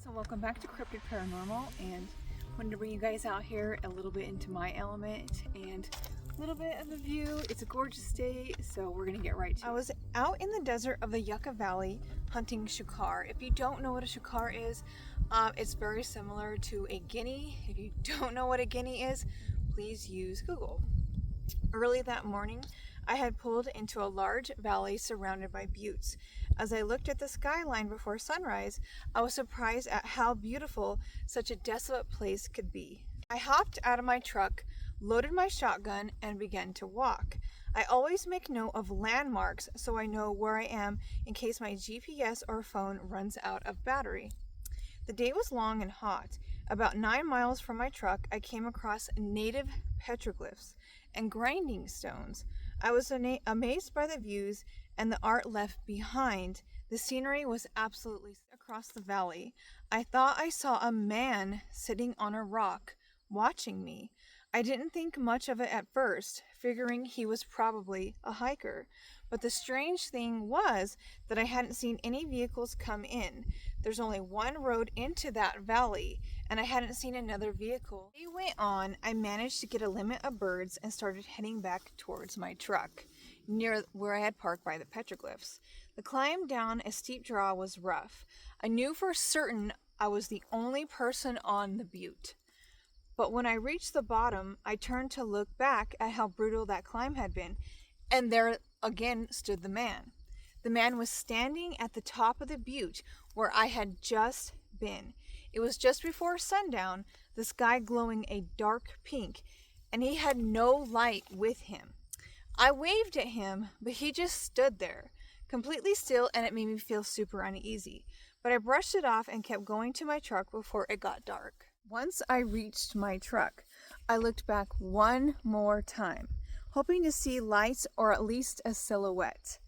So welcome back to Cryptid Paranormal, and wanted to bring you guys out here a little bit into my element and a little bit of a view. It's a gorgeous day, so we're gonna get right to it. I was out in the desert of the Yucca Valley hunting chukar. If you don't know what a chukar is, it's very similar to a guinea. If you don't know what a guinea is, please use Google. Early that morning, I had pulled into a large valley surrounded by buttes. As I looked at the skyline before sunrise, I was surprised at how beautiful such a desolate place could be. I hopped out of my truck, loaded my shotgun, and began to walk. I always make note of landmarks so I know where I am in case my GPS or phone runs out of battery. The day was long and hot. About 9 miles from my truck, I came across native petroglyphs and grinding stones. I was amazed by the views and the art left behind. The scenery was absolutely across the valley. I thought I saw a man sitting on a rock watching me. I didn't think much of it at first, figuring he was probably a hiker. But the strange thing was that I hadn't seen any vehicles come in. There's only one road into that valley, and I hadn't seen another vehicle. As we went on, I managed to get a limit of birds and started heading back towards my truck, near where I had parked by the petroglyphs. The climb down a steep draw was rough. I knew for certain I was the only person on the butte. But when I reached the bottom, I turned to look back at how brutal that climb had been, and there again stood the man. The man was standing at the top of the butte where I had just been. It was just before sundown, the sky glowing a dark pink, and he had no light with him. I waved at him, but he just stood there, completely still, and it made me feel super uneasy. But I brushed it off and kept going to my truck before it got dark. Once I reached my truck, I looked back one more time, hoping to see lights or at least a silhouette.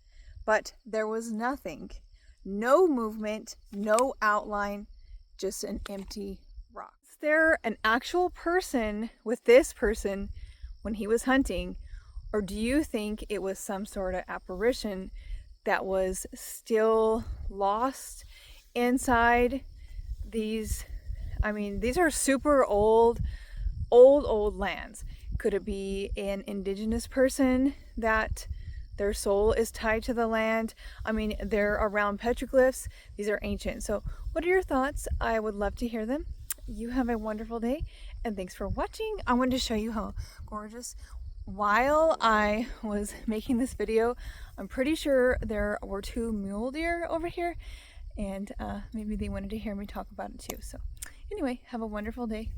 But there was nothing. No movement, no outline, just an empty rock. Is there an actual person with this person when he was hunting, or do you think it was some sort of apparition that was still lost inside these? I mean, these are super old lands. Could it be an indigenous person that their soul is tied to the land? I mean, they're around petroglyphs. These are ancient. So what are your thoughts? I would love to hear them. You have a wonderful day, and thanks for watching. I wanted to show you how gorgeous. While I was making this video, I'm pretty sure there were 2 mule deer over here, and maybe they wanted to hear me talk about it too. So anyway, have a wonderful day.